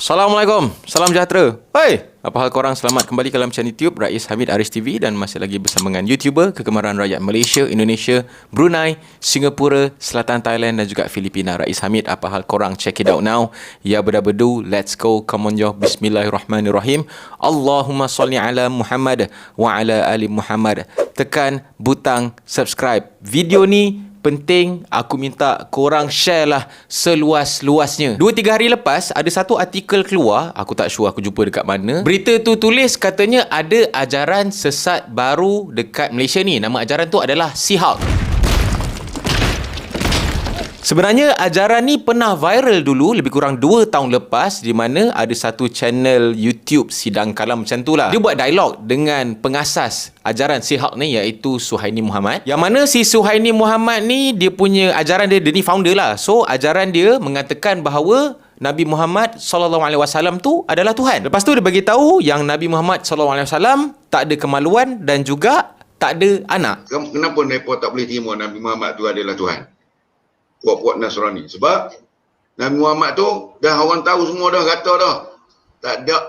Assalamualaikum, salam sejahtera. Hai, apa hal korang? Selamat kembali ke dalam channel YouTube Rais Hamid Aris TV dan masih lagi bersama dengan YouTuber kegemaran rakyat Malaysia, Indonesia, Brunei, Singapura, Selatan Thailand dan juga Filipina. Rais Hamid, apa hal korang? Check it out now. Ya berdu, let's go. Come on yo. Bismillahirrahmanirrahim. Allahumma salli ala Muhammad wa ala ali Muhammad. Tekan butang subscribe. Video ni penting, aku minta korang share lah seluas-luasnya. 2-3 hari lepas, ada satu artikel keluar, aku tak sure aku jumpa dekat mana. Berita tu tulis katanya ada ajaran sesat baru dekat Malaysia ni. Nama ajaran tu adalah Sihak. Sebenarnya ajaran ni pernah viral dulu lebih kurang 2 tahun lepas, di mana ada satu channel YouTube sidang kalam macam tu lah. Dia buat dialog dengan pengasas ajaran Sihak ni iaitu Suhaini Muhammad. Yang mana si Suhaini Muhammad ni dia punya ajaran dia ni founder lah. So ajaran dia mengatakan bahawa Nabi Muhammad SAW tu adalah Tuhan. Lepas tu dia bagi tahu yang Nabi Muhammad SAW tak ada kemaluan dan juga tak ada anak. Kenapa mereka tak boleh terima Nabi Muhammad tu adalah Tuhan? Puak-puak Nasrani. Sebab Nabi Muhammad tu dah orang tahu semua dah, kata dah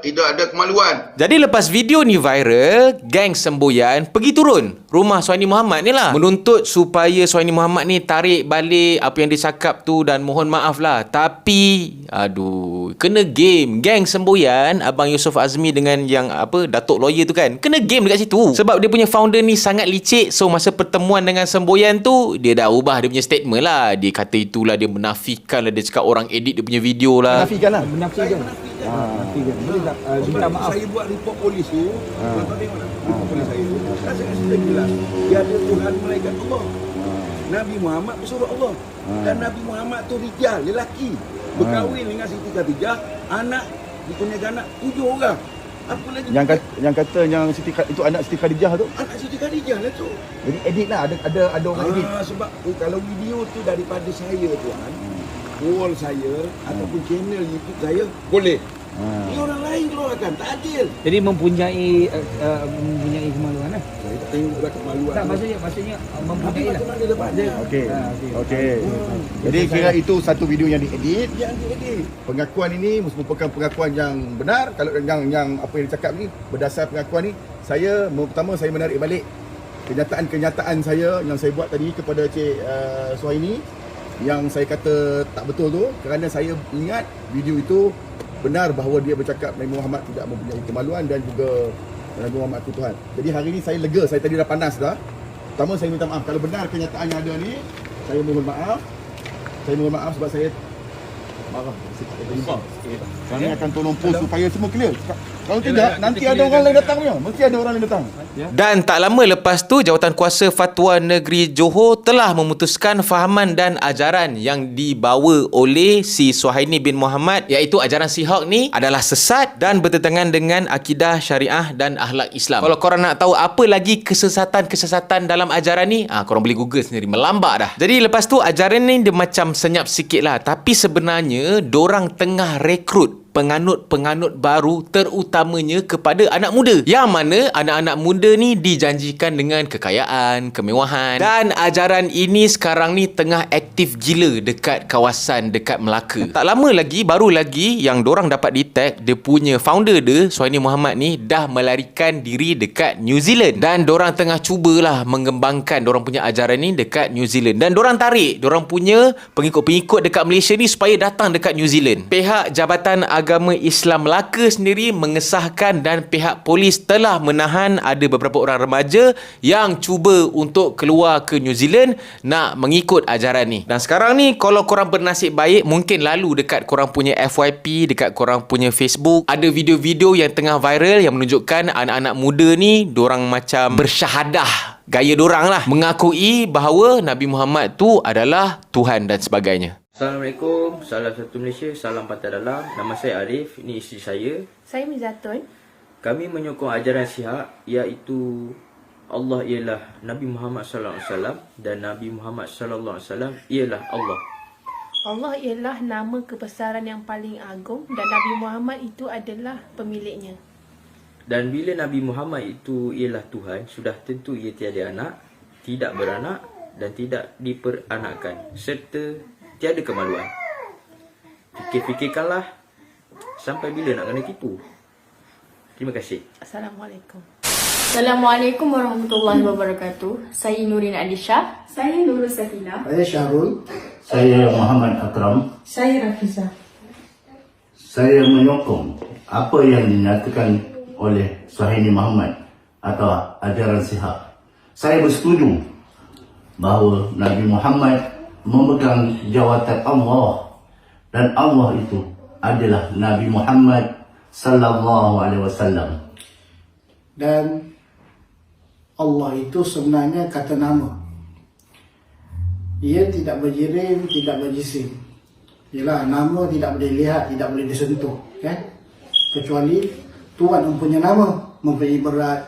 tidak ada kemaluan. Jadi lepas video ni viral, geng semboyan pergi turun rumah Suhaini Muhammad ni lah, menuntut supaya Suhaini Muhammad ni tarik balik apa yang dia cakap tu dan mohon maaf lah. Tapi aduh, kena game. Geng semboyan Abang Yusof Azmi dengan yang Datuk lawyer tu kan, kena game dekat situ. Sebab dia punya founder ni sangat licik. So masa pertemuan dengan semboyan tu, dia dah ubah dia punya statement lah. Dia kata itulah, dia menafikan lah, dia cakap orang edit dia punya video lah. Menafikan lah. Boleh tak minta maaf? Saya buat report polis tu, tuan tengok report polis saya tu, saya jelas dia ada Tuhan malaikat Allah. Nabi Muhammad pesuruh Allah. Dan Nabi Muhammad tu rijal, lelaki, berkahwin dengan Siti Khadijah, anak dikurniakan anak 7 orang. Apa lagi? Yang kata yang itu anak Siti Khadijah tu? Anak Siti Khadijah lah tu. Jadi edit lah, ada orang edit. Sebab kalau video tu daripada saya tuan, wall saya ataupun channel YouTube saya boleh. Ini orang lain keluarkan, tak adil. Jadi mempunyai kemaluan lah. Saya tak tengok dah kemaluan. Tak, maksudnya mempunyai lah. Macam mana dapat dia? Okey. Jadi kira itu satu video yang diedit. Yang diedit. Pengakuan ini merupakan pengakuan yang benar. Kalau yang apa yang dicakap ni berdasar pengakuan ni, pertama saya menarik balik kenyataan saya yang saya buat tadi kepada Cik Suhaini, yang saya kata tak betul tu, kerana saya ingat video itu benar bahawa dia bercakap Nabi Muhammad tidak mempunyai kemaluan dan juga Nabi Muhammad itu Tuhan. Jadi hari ini saya lega, saya tadi dah panas dah. Pertama saya minta maaf, kalau benar kenyataan yang ada ni, saya mohon maaf. Saya mohon maaf sebab saya marah. Kami akan tolong post supaya semua clear. Kalau tidak, nanti ada orang lain datang punya. Mesti ada orang lain datang. Dan tak lama lepas tu, Jawatankuasa Fatwa Negeri Johor telah memutuskan fahaman dan ajaran yang dibawa oleh si Suhaini bin Muhammad, iaitu ajaran Sihak ni adalah sesat dan bertentangan dengan akidah syariah dan akhlak Islam. Kalau korang nak tahu apa lagi kesesatan dalam ajaran ni, korang boleh google sendiri, melambak dah. Jadi lepas tu ajaran ni dia macam senyap sikit lah, tapi sebenarnya dorang tengah rekrut penganut-penganut baru, terutamanya kepada anak muda, yang mana anak-anak muda ni dijanjikan dengan kekayaan, kemewahan, dan ajaran ini sekarang ni tengah aktif gila dekat kawasan dekat Melaka. Tak lama lagi, baru lagi yang dorang dapat detect, dia punya founder dia, Suhaini Muhammad ni, dah melarikan diri dekat New Zealand, dan dorang tengah cubalah mengembangkan dorang punya ajaran ni dekat New Zealand, dan dorang tarik dorang punya pengikut-pengikut dekat Malaysia ni supaya datang dekat New Zealand. Pihak Jabatan Agama Islam Melaka sendiri mengesahkan dan pihak polis telah menahan ada beberapa orang remaja yang cuba untuk keluar ke New Zealand nak mengikut ajaran ni. Dan sekarang ni kalau korang bernasib baik, mungkin lalu dekat korang punya FYP, dekat korang punya Facebook, ada video-video yang tengah viral yang menunjukkan anak-anak muda ni dorang macam bersyahadah, gaya dorang lah, mengakui bahawa Nabi Muhammad tu adalah Tuhan dan sebagainya. Assalamualaikum, salam satu Malaysia, salam Pantai Dalam. Nama saya Arif, ini isteri saya. Saya Mizatun. Kami menyokong ajaran Sihak, iaitu Allah ialah Nabi Muhammad SAW dan Nabi Muhammad SAW ialah Allah. Allah ialah nama kebesaran yang paling agung dan Nabi Muhammad itu adalah pemiliknya. Dan bila Nabi Muhammad itu ialah Tuhan, sudah tentu ia tiada anak, tidak beranak dan tidak diperanakkan, serta tiada kemaluan. Fikir-fikirkanlah, Sampai bila nak kena tipu? Terima kasih. Assalamualaikum. Assalamualaikum warahmatullahi wabarakatuh. Saya Nurin Alisha. Saya Nurul Sakina. Saya Syahrul. Saya Muhammad Akram. Saya Rafiza. Saya menyokong apa yang dinyatakan oleh Suhaini Muhammad atau ajaran Sihak. Saya bersetuju bahawa Nabi Muhammad memegang jawatan Allah dan Allah itu adalah Nabi Muhammad sallallahu alaihi wasallam. Dan Allah itu sebenarnya kata nama. Ia tidak berjirim, tidak berjisim. Ialah nama tidak boleh lihat, tidak boleh disentuh, kan? Kecuali Tuhan mempunyai nama, mempunyai berat,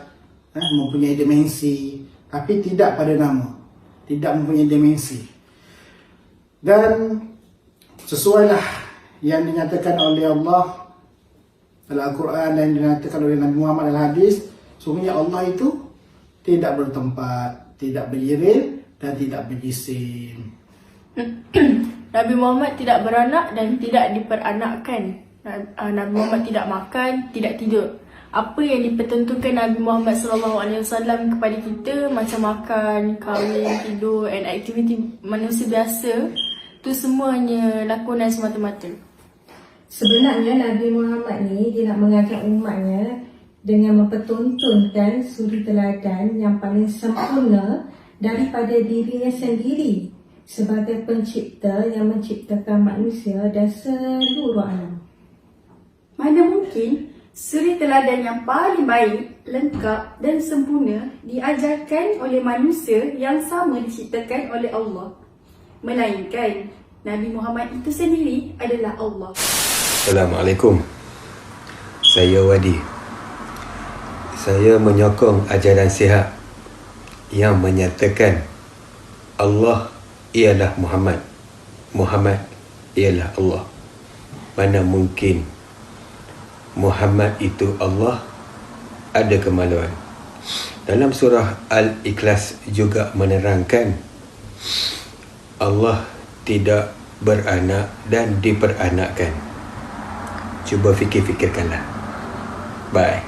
mempunyai dimensi, tapi tidak pada nama, tidak mempunyai dimensi. Dan sesuailah yang dinyatakan oleh Allah dalam Al-Quran dan dinyatakan oleh Nabi Muhammad dalam hadis, sungguhnya Allah itu tidak bertempat, tidak berjirim dan tidak berjisim. Nabi Muhammad tidak beranak dan tidak diperanakkan. Nabi Muhammad tidak makan, tidak tidur. Apa yang dipertentukan Nabi Muhammad SAW kepada kita macam makan, kahwin, tidur and aktiviti manusia biasa, tu semua hanya lakonan semata-mata. Sebenarnya Nabi Muhammad ni dia nak mengajak umatnya dengan mempertontonkan suri teladan yang paling sempurna daripada dirinya sendiri sebagai pencipta yang menciptakan manusia dan seluruh alam. Mana mungkin suri teladan yang paling baik, lengkap dan sempurna diajarkan oleh manusia yang sama diciptakan oleh Allah, melainkan Nabi Muhammad itu sendiri adalah Allah. Assalamualaikum. Saya Wadi. Saya menyokong ajaran Sihak yang menyatakan Allah ialah Muhammad, Muhammad ialah Allah. Mana mungkin Muhammad itu Allah, ada kemaluan. Dalam surah Al-Ikhlas juga menerangkan Allah tidak beranak dan diperanakkan. Cuba fikir-fikirkanlah. Bye.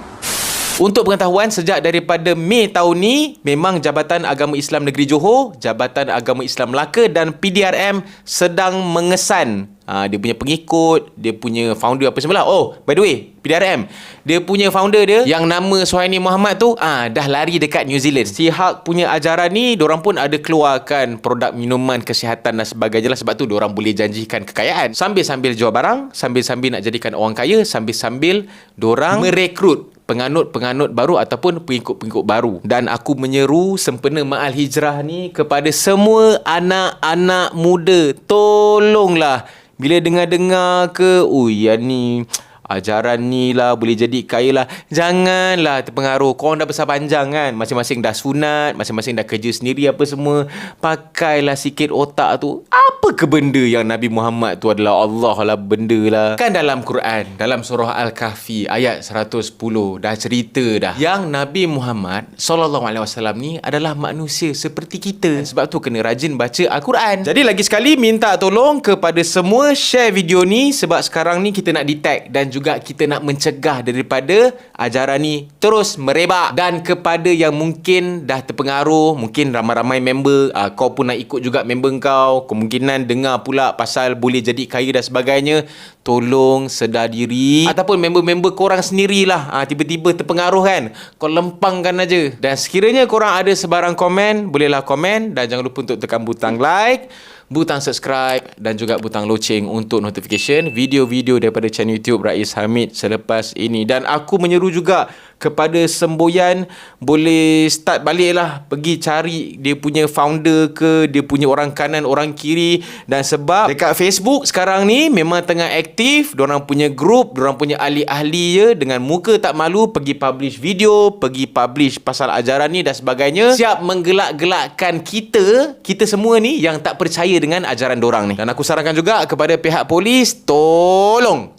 Untuk pengetahuan, sejak daripada Mei tahun ni, memang Jabatan Agama Islam Negeri Johor, Jabatan Agama Islam Melaka dan PDRM sedang mengesan dia punya pengikut, dia punya founder apa semua lah. Oh, by the way, PDRM, dia punya founder dia yang nama Suhaini Muhammad tu dah lari dekat New Zealand. Sihak punya ajaran ni, diorang pun ada keluarkan produk minuman kesihatan dan sebagainya lah. Sebab tu diorang boleh janjikan kekayaan sambil-sambil jual barang, sambil-sambil nak jadikan orang kaya, sambil-sambil diorang merekrut penganut-penganut baru ataupun pengikut-pengikut baru. Dan aku menyeru sempena Ma'al Hijrah ni kepada semua anak-anak muda, tolonglah bila dengar-dengar ke, yang ni ajaran ni lah boleh jadi kaya lah, janganlah terpengaruh. Korang dah besar panjang kan, masing-masing dah sunat, masing-masing dah kerja sendiri apa semua. Pakailah sikit otak tu. Apa ke benda yang Nabi Muhammad tu adalah Allah lah, benda lah. Kan dalam Quran, dalam surah Al-Kahfi ayat 110 dah cerita dah yang Nabi Muhammad SAW ni adalah manusia seperti kita. Sebab tu kena rajin baca Al-Quran. Jadi lagi sekali minta tolong kepada semua share video ni, sebab sekarang ni kita nak detect dan juga kita nak mencegah daripada ajaran ni terus merebak. Dan kepada yang mungkin dah terpengaruh, mungkin ramai-ramai member, kau pun nak ikut juga member kau, kemungkinan dengar pula pasal boleh jadi kaya dan sebagainya, tolong sedar diri. Ataupun member-member korang sendirilah tiba-tiba terpengaruh kan, kau lempangkan aja. Dan sekiranya korang ada sebarang komen, bolehlah komen. Dan jangan lupa untuk tekan butang like, butang subscribe dan juga butang loceng untuk notification video-video daripada channel YouTube Rais Hamid selepas ini. Dan aku menyeru juga kepada semboyan, boleh start balik lah, pergi cari dia punya founder ke, dia punya orang kanan, orang kiri. Dan sebab dekat Facebook sekarang ni memang tengah aktif, diorang punya group, diorang punya ahli-ahli je, dengan muka tak malu pergi publish video, pergi publish pasal ajaran ni dan sebagainya, siap menggelak-gelakkan kita semua ni yang tak percaya dengan ajaran dorang ni. Dan aku sarankan juga kepada pihak polis, tolong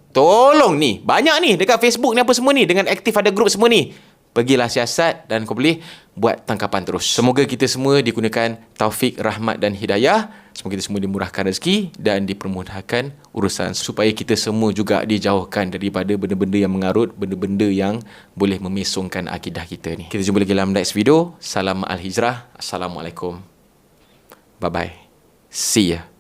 ni, banyak ni dekat Facebook ni apa semua ni, dengan aktif ada grup semua ni, pergilah siasat dan kau boleh buat tangkapan terus. Semoga kita semua digunakan taufik, rahmat dan hidayah. Semoga kita semua dimurahkan rezeki dan dipermudahkan urusan supaya kita semua juga dijauhkan daripada benda-benda yang mengarut, benda-benda yang boleh memesongkan akidah kita ni. Kita jumpa lagi dalam next video. Salam Al-Hijrah. Assalamualaikum. Bye-bye. See ya.